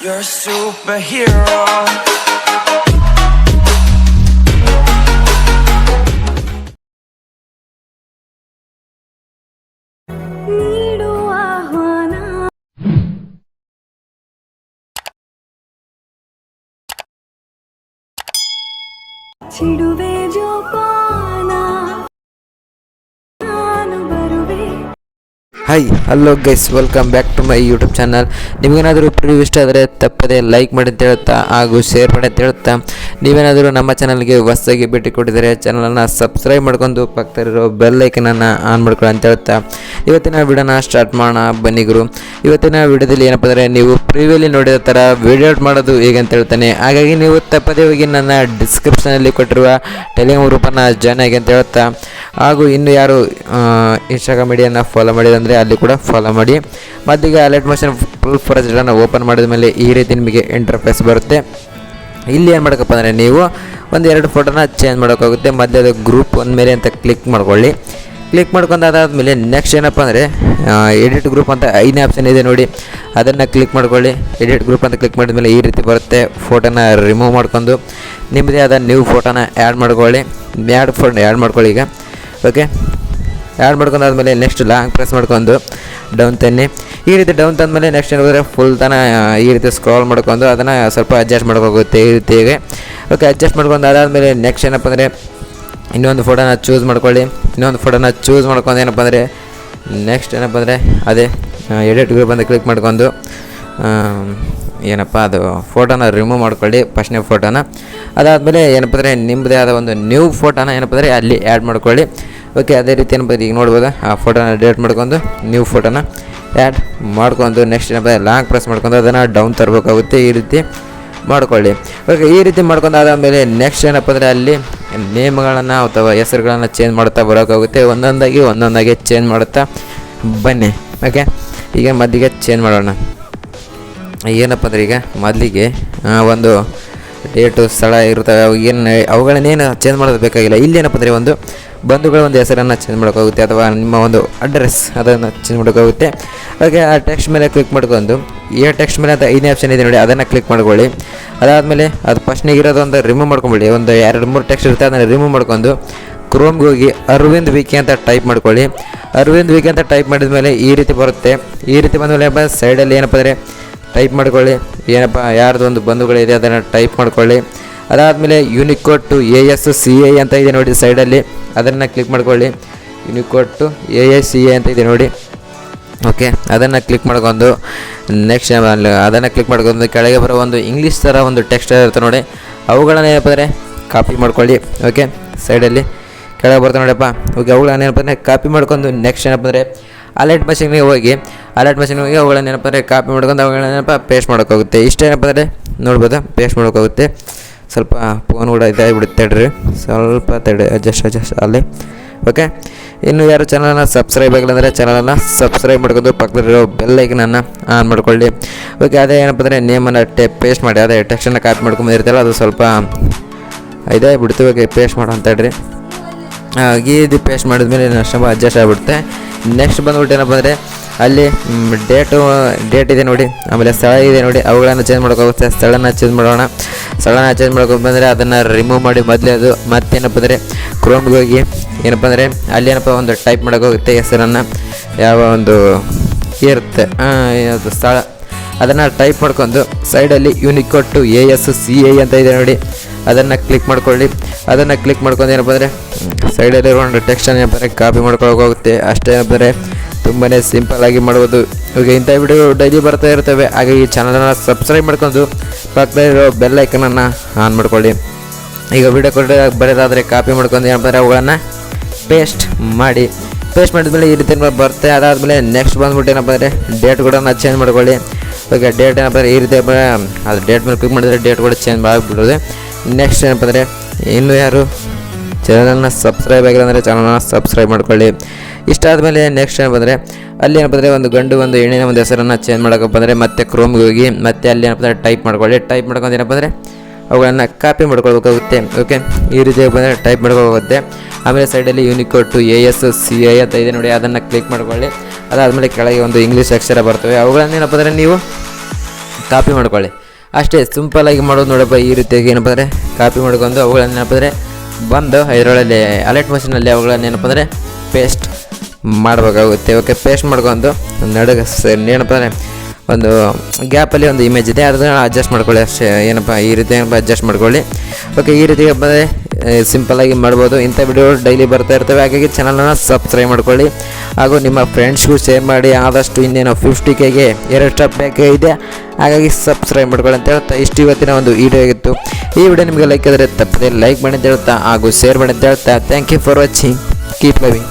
You're a superhero. ಚಿಡುವೆ ಜೋಪಾನ ನಾನು ಬರುವೆ. Hi hello guys, welcome back to my YouTube channel. ನಿಮಗೇನಾದರೂ ಪ್ರಿವ್ಯೂ ಇಷ್ಟ ಆದರೆ ತಪ್ಪದೆ ಲೈಕ್ ಮಾಡಿ ಅಂತ ಹೇಳ್ತಾ ಹಾಗೂ ಶೇರ್ ಮಾಡಿ ಅಂತ ಹೇಳ್ತಾ, ನೀವೇನಾದರೂ ನಮ್ಮ ಚಾನಲ್ಗೆ ಹೊಸದಾಗಿ ಭೇಟಿ ಕೊಟ್ಟಿದ್ದಾರೆ ಚಾನಲನ್ನು ಸಬ್ಸ್ಕ್ರೈಬ್ ಮಾಡ್ಕೊಂಡು ಪಕ್ಕದಲ್ಲಿರೋ ಬೆಲ್ ಐಕನನ್ನು ಆನ್ ಮಾಡ್ಕೊಳ್ಳಿ ಅಂತ ಹೇಳ್ತಾ ಇವತ್ತಿನ ವಿಡಿಯೋನ ಸ್ಟಾರ್ಟ್ ಮಾಡೋಣ ಬನ್ನಿ ಗುರು. ಇವತ್ತಿನ ವಿಡಿಯೋದಲ್ಲಿ ಏನಪ್ಪ ಅಂದರೆ, ನೀವು ಪ್ರಿವ್ಯೂಲಿ ನೋಡಿದ ಥರ ವಿಡಿಯೋ ಮಾಡೋದು ಹೇಗೆ ಅಂತ ಹೇಳ್ತಾನೆ. ಹಾಗಾಗಿ ನೀವು ತಪ್ಪದೇ ಹೋಗಿ ನನ್ನ ಡಿಸ್ಕ್ರಿಪ್ಷನಲ್ಲಿ ಕೊಟ್ಟಿರುವ ಟೆಲಿಗ್ರಾಮ್ ಗ್ರೂಪನ್ನು ಜಾಯ್ನ್ ಆಗಿ ಅಂತ ಹೇಳ್ತಾ, ಹಾಗೂ ಇನ್ನು ಯಾರು ಇನ್ಸ್ಟಾಗ್ರಾಮ್ ಮೀಡಿಯಾನ ಫಾಲೋ ಮಾಡಿದಂದರೆ ಅಲ್ಲಿ ಕೂಡ ಫಾಲೋ ಮಾಡಿ. ಮತ್ತೀಗ ಅಲೈಟ್ ಮೋಷನ್ ಫುಲ್ ಪ್ರಾಜೆಕ್ಟನ್ನು ಓಪನ್ ಮಾಡಿದ ಮೇಲೆ ಈ ರೀತಿ ನಿಮಗೆ ಇಂಟರ್ಫೇಸ್ ಬರುತ್ತೆ. ಇಲ್ಲಿ ಏನು ಮಾಡೋಕ್ಕಪ್ಪ ಅಂದರೆ, ನೀವು ಒಂದೆರಡು ಫೋಟೋನ ಚೇಂಜ್ ಮಾಡೋಕ್ಕಾಗುತ್ತೆ. ಮತ್ತೆ ಅದು ಗ್ರೂಪ್ ಒಂದು ಮೇಲೆ ಅಂತ ಕ್ಲಿಕ್ ಮಾಡ್ಕೊಳ್ಳಿ. ಕ್ಲಿಕ್ ಮಾಡ್ಕೊಂಡು ಅದಾದಮೇಲೆ ನೆಕ್ಸ್ಟ್ ಏನಪ್ಪ ಅಂದರೆ, ಎಡಿಟ್ ಗ್ರೂಪ್ ಅಂತ 5ನೇ ಆಪ್ಷನ್ ಇದೆ ನೋಡಿ, ಅದನ್ನು ಕ್ಲಿಕ್ ಮಾಡ್ಕೊಳ್ಳಿ. ಎಡಿಟ್ ಗ್ರೂಪ್ ಅಂತ ಕ್ಲಿಕ್ ಮಾಡಿದ ಮೇಲೆ ಈ ರೀತಿ ಬರುತ್ತೆ. ಫೋಟೋನ ರಿಮೂವ್ ಮಾಡ್ಕೊಂಡು ನಿಮ್ಮದೇ ಆದ ನ್ಯೂ ಫೋಟೋನ ಆ್ಯಡ್ ಮಾಡ್ಕೊಳ್ಳಿ. ಆ್ಯಡ್ ಮಾಡ್ಕೊಳ್ಳಿ ಈಗ. ಓಕೆ, ಆ್ಯಡ್ ಮಾಡ್ಕೊಂಡಾದ್ಮೇಲೆ ನೆಕ್ಸ್ಟ್ ಲಾಂಗ್ ಪ್ರೆಸ್ ಮಾಡ್ಕೊಂಡು ಡೌನ್ ತನ್ನಿ. ಈ ರೀತಿ ಡೌನ್ ತಂದಮೇಲೆ ನೆಕ್ಸ್ಟ್ ಏನಾದರೆ ಫುಲ್ ಈ ರೀತಿ ಸ್ಕ್ರಾಲ್ ಮಾಡ್ಕೊಂಡು ಅದನ್ನು ಸ್ವಲ್ಪ ಅಡ್ಜಸ್ಟ್ ಮಾಡ್ಕೋಗುತ್ತೆ ಈ ರೀತಿಯಾಗಿ. ಓಕೆ, ಅಡ್ಜಸ್ಟ್ ಮಾಡ್ಕೊಂಡು ಅದಾದಮೇಲೆ ನೆಕ್ಸ್ಟ್ ಏನಪ್ಪ ಅಂದರೆ, ಇನ್ನೊಂದು ಫೋಟೋನ ಚೂಸ್ ಮಾಡ್ಕೊಳ್ಳಿ. ಇನ್ನೊಂದು ಫೋಟೋನ ಚೂಸ್ ಮಾಡ್ಕೊಂಡು ಏನಪ್ಪ ಅಂದರೆ, ನೆಕ್ಸ್ಟ್ ಏನಪ್ಪ ಅಂದರೆ ಅದೇ ಎಡಿಟ್ ಗ್ರೂಪ್ ಅಂತ ಕ್ಲಿಕ್ ಮಾಡ್ಕೊಂಡು ಏನಪ್ಪ ಅದು ಫೋಟೋನ ರಿಮೂವ್ ಮಾಡ್ಕೊಳ್ಳಿ, ಫಸ್ಟ್ನೇ ಫೋಟೋನ. ಅದಾದಮೇಲೆ ಏನಪ್ಪ ಅಂದರೆ, ನಿಮ್ಮದೇ ಆದ ಒಂದು ನ್ಯೂ ಫೋಟೋನ ಏನಪ್ಪ ಅಂದರೆ ಅಲ್ಲಿ ಆ್ಯಡ್ ಮಾಡ್ಕೊಳ್ಳಿ. ಓಕೆ, ಅದೇ ರೀತಿ ಏನಪ್ಪ ಈಗ ನೋಡ್ಬೋದು, ಆ ಫೋಟೋನ ಡಿಲೀಟ್ ಮಾಡ್ಕೊಂಡು ನ್ಯೂ ಫೋಟೋನ ಆ್ಯಡ್ ಮಾಡ್ಕೊಂಡು ನೆಕ್ಸ್ಟ್ ಏನಪ್ಪ ಲಾಂಗ್ ಪ್ರೆಸ್ ಮಾಡ್ಕೊಂಡು ಅದನ್ನು ಡೌನ್ ತರಬೇಕಾಗುತ್ತೆ. ಈ ರೀತಿ ಮಾಡ್ಕೊಳ್ಳಿ. ಓಕೆ, ಈ ರೀತಿ ಮಾಡ್ಕೊಂಡು ಅದಾದಮೇಲೆ ನೆಕ್ಸ್ಟ್ ಏನಪ್ಪ ಅಂದರೆ, ಅಲ್ಲಿ ನೇಮ್ಗಳನ್ನು ಅಥವಾ ಹೆಸರುಗಳನ್ನು ಚೇಂಜ್ ಮಾಡ್ತಾ ಬರೋಕ್ಕಾಗುತ್ತೆ. ಒಂದೊಂದಾಗಿ ಚೇಂಜ್ ಮಾಡುತ್ತಾ ಬನ್ನಿ. ಓಕೆ, ಈಗ ಮೊದಲಿಗೆ ಚೇಂಜ್ ಮಾಡೋಣ. ಏನಪ್ಪ ಅಂದರೆ, ಈಗ ಮೊದಲಿಗೆ ಒಂದು ಡೇಟು ಸ್ಥಳ ಇರ್ತವೆ, ಅವುಗಳನ್ನೇನು ಚೇಂಜ್ ಮಾಡೋದು ಬೇಕಾಗಿಲ್ಲ. ಇಲ್ಲಿ ಏನಪ್ಪ ಅಂದರೆ, ಒಂದು ಬಂಧುಗಳ ಒಂದು ಹೆಸರನ್ನು ಚೇಂಜ್ ಮಾಡೋಕ್ಕಾಗುತ್ತೆ ಅಥವಾ ನಿಮ್ಮ ಒಂದು ಅಡ್ರೆಸ್ ಅದನ್ನು ಚೇಂಜ್ ಮಾಡೋಕ್ಕಾಗುತ್ತೆ. ಹಾಗೆ ಆ ಟೆಕ್ಸ್ಟ್ ಮೇಲೆ ಕ್ಲಿಕ್ ಮಾಡ್ಕೊಂಡು ಈ ಟೆಕ್ಸ್ಟ್ ಮೇಲೆ ಅಂತ 5ನೇ ಆಪ್ಷನ್ ಇದೆ ನೋಡಿ, ಅದನ್ನು ಕ್ಲಿಕ್ ಮಾಡ್ಕೊಳ್ಳಿ. ಅದಾದಮೇಲೆ ಅದು ಫಸ್ಟ್ನಿಗೆ ಇರೋದು ಒಂದು ರಿಮೂವ್ ಮಾಡ್ಕೊಂಬಿಡಿ. ಒಂದು 2-3 ಟೆಕ್ಸ್ಟ್ ಇರುತ್ತೆ, ಅದನ್ನು ರಿಮೂವ್ ಮಾಡ್ಕೊಂಡು ಕ್ರೋಮ್ಗೆ ಹೋಗಿ ಅರವಿಂದ್ ವಿಕಿ ಅಂತ ಟೈಪ್ ಮಾಡ್ಕೊಳ್ಳಿ. ಅರವಿಂದ್ ವಿಕಿ ಅಂತ ಟೈಪ್ ಮಾಡಿದ ಮೇಲೆ ಈ ರೀತಿ ಬರುತ್ತೆ. ಈ ರೀತಿ ಬಂದಮೇಲೆ ಸೈಡಲ್ಲಿ ಏನಪ್ಪ ಅಂದರೆ ಟೈಪ್ ಮಾಡ್ಕೊಳ್ಳಿ. ಏನಪ್ಪ ಯಾರ್ದು ಒಂದು ಬಂಧುಗಳಿದೆ ಅದನ್ನು ಟೈಪ್ ಮಾಡ್ಕೊಳ್ಳಿ. ಅದಾದಮೇಲೆ ಯೂನಿಕೋಡ್ ಟು ASCA ಅಂತ ಇದೆ ನೋಡಿ ಸೈಡಲ್ಲಿ, ಅದನ್ನು ಕ್ಲಿಕ್ ಮಾಡ್ಕೊಳ್ಳಿ. ಯೂನಿಕೋಡ್ ಟು ASCA ಅಂತ ಇದೆ ನೋಡಿ. ಓಕೆ, ಅದನ್ನು ಕ್ಲಿಕ್ ಮಾಡ್ಕೊಂಡು ನೆಕ್ಸ್ಟ್ ಅದನ್ನು ಕ್ಲಿಕ್ ಮಾಡ್ಕೊಂಡು ಕೆಳಗೆ ಬರೋ ಒಂದು ಇಂಗ್ಲೀಷ್ ಥರ ಒಂದು ಟೆಕ್ಸ್ಟ್ ಇರುತ್ತೆ ನೋಡಿ, ಅವುಗಳನ್ನ ಏನಪ್ಪ ಅಂದರೆ ಕಾಪಿ ಮಾಡ್ಕೊಳ್ಳಿ. ಓಕೆ, ಸೈಡಲ್ಲಿ ಕೆಳಗೆ ಬರ್ತಾ ನೋಡಪ್ಪ. ಓಕೆ, ಅವುಗಳನ್ನ ಏನಪ್ಪ ಅಂದರೆ ಕಾಪಿ ಮಾಡ್ಕೊಂಡು ನೆಕ್ಸ್ಟ್ ಏನಪ್ಪ ಅಂದರೆ ಅಲೈಟ್ ಮಷಿನ್ಗೆ ಹೋಗಿ ಅವುಗಳನ್ನ ಏನಪ್ಪ ಅಂದರೆ ಕಾಪಿ ಮಾಡ್ಕೊಂಡು ಅವುಗಳನ್ನೇನಪ್ಪ ಪೇಸ್ಟ್ ಮಾಡೋಕ್ಕಾಗುತ್ತೆ. ಇಷ್ಟೇನಪ್ಪ ಅಂದರೆ ನೋಡ್ಬೋದು, ಪೇಸ್ಟ್ ಮಾಡೋಕ್ಕಾಗುತ್ತೆ. ಸ್ವಲ್ಪ ಫೋನ್ ಕೂಡ ಇದಾಗಿಬಿಡುತ್ತೆ, ತಡ್ರಿ ಸ್ವಲ್ಪ ಅಡ್ಜಸ್ಟ್ ಅಲ್ಲಿ. ಓಕೆ, ಇನ್ನು ಯಾರು ಚಾನಲನ್ನು ಸಬ್ಸ್ಕ್ರೈಬ್ ಆಗಿಲ್ಲ ಅಂದರೆ ಚಾನಲನ್ನು ಸಬ್ಸ್ಕ್ರೈಬ್ ಮಾಡ್ಕೊಂಡು ಪಕ್ಕದಲ್ಲಿರೋ ಬೆಲ್ ಐಕನನ್ನು ಆನ್ ಮಾಡ್ಕೊಳ್ಳಿ. ಓಕೆ, ಅದೇ ಏನಪ್ಪ ಅಂದರೆ ನೇಮನ್ನು ಪೇಸ್ಟ್ ಮಾಡಿ, ಅದೇ ಟೆಕ್ಸ್ಟನ್ನು ಕಾಪಿ ಮಾಡ್ಕೊಂಬಂದಿರ್ತಾರಲ್ಲ ಅದು ಸ್ವಲ್ಪ ಇದಾಗಿಬಿಡ್ತು. ಓಕೆ, ಪೇಸ್ಟ್ ಮಾಡೋ ಅಂತ ಹೇಳ್ರಿ. ಇದು ಪೇಸ್ಟ್ ಮಾಡಿದ್ಮೇಲೆ ಸ್ವಲ್ಪ ಅಡ್ಜಸ್ಟ್ ಆಗಿಬಿಡುತ್ತೆ. ನೆಕ್ಸ್ಟ್ ಬಂದ್ಬಿಟ್ಟು ಏನಪ್ಪ ಅಂದರೆ, ಅಲ್ಲಿ ಡೇಟ್ ಇದೆ ನೋಡಿ, ಆಮೇಲೆ ಸ್ಥಳ ಇದೆ ನೋಡಿ, ಅವುಗಳನ್ನು ಚೇಂಜ್ ಮಾಡೋಕ್ಕಾಗುತ್ತೆ. ಸ್ಥಳನ ಚೇಂಜ್ ಮಾಡ್ಕೊಂಡು ಬಂದರೆ ಅದನ್ನು ರಿಮೂವ್ ಮಾಡಿ ಮೊದಲೇ ಅದು ಮತ್ತೇನಪ್ಪ ಅಂದರೆ ಕ್ರೋಮ್ಗೆ ಹೋಗಿ ಏನಪ್ಪ ಅಂದರೆ ಅಲ್ಲಿ ಏನಪ್ಪ ಒಂದು ಟೈಪ್ ಮಾಡೋಕ್ಕಾಗುತ್ತೆ ಹೆಸರನ್ನು, ಯಾವ ಒಂದು ಇರುತ್ತೆ ಅದು ಸ್ಥಳ, ಅದನ್ನು ಟೈಪ್ ಮಾಡ್ಕೊಂಡು ಸೈಡಲ್ಲಿ ಯೂನಿಕೋಡ್ ಟು ASCA ಅಂತ ಇದೆ ನೋಡಿ, ಅದನ್ನು ಕ್ಲಿಕ್ ಮಾಡ್ಕೊಳ್ಳಿ. ಅದನ್ನು ಕ್ಲಿಕ್ ಮಾಡ್ಕೊಂಡು ಏನಪ್ಪ ಅಂದರೆ ಸೈಡಲ್ಲಿರೋ ಒಂದು ಟೆಕ್ಸ್ಟನ್ನು ಏನಪ್ಪ ಅಂದರೆ ಕಾಪಿ ಮಾಡ್ಕೊಳ್ಳೋಕ್ಕಾಗುತ್ತೆ. ಅಷ್ಟೇ ಏನಪ್ಪ ಅಂದರೆ ತುಂಬಾ ಸಿಂಪಲ್ಲಾಗಿ ಮಾಡ್ಬೋದು. ಈಗ ಇಂಥ ವಿಡಿಯೋ ಡೈಲಿ ಬರ್ತಾ ಇರ್ತವೆ. ಹಾಗೆ ಈ ಚಾನಲನ್ನು ಸಬ್ಸ್ಕ್ರೈಬ್ ಮಾಡ್ಕೊಂಡು ಪಕ್ಕದಲ್ಲಿರೋ ಬೆಲ್ ಐಕನನ್ನು ಆನ್ ಮಾಡ್ಕೊಳ್ಳಿ. ಈಗ ವಿಡಿಯೋ ಬರೋದಾದರೆ ಕಾಪಿ ಮಾಡ್ಕೊಂಡು ಏನಪ್ಪ ಅಂದರೆ ಅವುಗಳನ್ನು ಪೇಸ್ಟ್ ಮಾಡಿದ್ಮೇಲೆ ಈ ರೀತಿ ಬರುತ್ತೆ. ಅದಾದಮೇಲೆ ನೆಕ್ಸ್ಟ್ ಬಂದ್ಬಿಟ್ಟು ಏನಪ್ಪ ಅಂದರೆ ಡೇಟ್ ಕೂಡ ಚೇಂಜ್ ಮಾಡ್ಕೊಳ್ಳಿ. ಓಕೆ, ಡೇಟ್ ಏನಪ್ಪ ಅಂದರೆ ಈ ರೀತಿ ಅದು ಡೇಟ್ ಮೇಲೆ ಕ್ಲಿಕ್ ಮಾಡಿದರೆ ಡೇಟ್ ಕೂಡ ಚೇಂಜ್ ಆಗಿಬಿಡೋದು. ನೆಕ್ಸ್ಟ್ ಏನಪ್ಪ ಅಂದರೆ, ಇನ್ನೂ ಯಾರು ಚಾನಲನ್ನು ಸಬ್ಸ್ಕ್ರೈಬ್ ಆಗಿಲ್ಲ ಅಂದರೆ ಚಾನಲನ್ನು ಸಬ್ಸ್ಕ್ರೈಬ್ ಮಾಡ್ಕೊಳ್ಳಿ. ಇಷ್ಟ ಆದಮೇಲೆ ನೆಕ್ಸ್ಟ್ ಏನಪ್ಪ ಅಂದರೆ ಅಲ್ಲಿ ಏನಪ್ಪ ಅಂದರೆ ಒಂದು ಗಂಡು ಒಂದು ಹೆಣ್ಣಿನ ಒಂದು ಹೆಸರನ್ನು ಚೇಂಜ್ ಮಾಡೋಕ್ಕಪ್ಪ ಅಂದರೆ ಮತ್ತೆ ಕ್ರೋಮ್ಗೆ ಹೋಗಿ ಮತ್ತೆ ಅಲ್ಲಿ ಏನಪ್ಪ ಅಂದರೆ ಟೈಪ್ ಮಾಡ್ಕೊಳ್ಳಿ. ಟೈಪ್ ಮಾಡ್ಕೊಂಡು ಏನಪ್ಪ ಅಂದರೆ ಅವುಗಳನ್ನು ಕಾಪಿ ಮಾಡ್ಕೊಳ್ಬೇಕಾಗುತ್ತೆ. ಓಕೆ, ಈ ರೀತಿ ಬಂದರೆ ಟೈಪ್ ಮಾಡ್ಕೋಬೇಕಾಗುತ್ತೆ. ಆಮೇಲೆ ಸೈಡಲ್ಲಿ ಯೂನಿಕೋಡ್ ಟು ASCA ಅಂತ ಇದೆ ನೋಡಿ, ಅದನ್ನು ಕ್ಲಿಕ್ ಮಾಡ್ಕೊಳ್ಳಿ. ಅದಾದಮೇಲೆ ಕೆಳಗೆ ಒಂದು ಇಂಗ್ಲೀಷ್ ಅಕ್ಷರ ಬರ್ತವೆ, ಅವುಗಳನ್ನೇನಪ್ಪ ಅಂದರೆ ನೀವು ಕಾಪಿ ಮಾಡ್ಕೊಳ್ಳಿ. ಅಷ್ಟೇ ಸಿಂಪಲಾಗಿ ಮಾಡೋದು ನೋಡಪ್ಪ. ಈ ರೀತಿಯಾಗಿ ಏನಪ್ಪ ಅಂದರೆ ಕಾಪಿ ಮಾಡ್ಕೊಂಡು ಅವುಗಳನ್ನ ಏನಪ್ಪ ಅಂದರೆ ಬಂದು ಇದರೊಳಗೆ ಅಲೈಟ್ ಮಷೀನಲ್ಲಿ ಅವುಗಳನ್ನ ಏನಪ್ಪ ಅಂದರೆ ಪೇಸ್ಟ್ ಮಾಡಬೇಕಾಗುತ್ತೆ. ಓಕೆ, ಪೇಸ್ಟ್ ಮಾಡ್ಕೊಂಡು ನಡುಗೆ ಏನಪ್ಪ ಅಂದರೆ ಒಂದು ಗ್ಯಾಪಲ್ಲಿ ಒಂದು ಇಮೇಜ್ ಇದೆ, ಅದನ್ನು ಅಡ್ಜಸ್ಟ್ ಮಾಡ್ಕೊಳ್ಳಿ ಅಷ್ಟೇ. ಏನಪ್ಪ ಈ ರೀತಿ ಏನಪ್ಪ ಅಡ್ಜಸ್ಟ್ ಮಾಡ್ಕೊಳ್ಳಿ. ಓಕೆ, ಈ ರೀತಿ ಬಂದರೆ ಸಿಂಪಲಾಗಿ ಮಾಡ್ಬೋದು. ಇಂಥ ವಿಡಿಯೋ ಡೈಲಿ ಬರ್ತಾ ಇರ್ತವೆ. ಹಾಗಾಗಿ ಚಾನಲನ್ನು ಸಬ್ಸ್ಕ್ರೈಬ್ ಮಾಡ್ಕೊಳ್ಳಿ ಹಾಗೂ ನಿಮ್ಮ ಫ್ರೆಂಡ್ಸ್ಗೂ ಶೇರ್ ಮಾಡಿ. ಆದಷ್ಟು ಇನ್ನೇನು 50Kಗೆ 2 ಸ್ಟೆಪ್ ಬೇಕೇ ಇದೆ, ಹಾಗಾಗಿ ಸಬ್ಸ್ಕ್ರೈಬ್ ಮಾಡ್ಕೊಳ್ಳಿ ಅಂತ ಹೇಳ್ತಾ ಇಷ್ಟು ಇವತ್ತಿನ ಒಂದು ವಿಡಿಯೋ ಆಗಿತ್ತು. ಈ ವಿಡಿಯೋ ನಿಮಗೆ ಲೈಕ್ ಆದರೆ ತಪ್ಪದೆ ಲೈಕ್ ಮಾಡಿ ಅಂತ ಹೇಳ್ತಾ ಹಾಗೂ ಶೇರ್ ಮಾಡಿ ಅಂತ ಹೇಳ್ತಾ thank you for watching. Keep loving.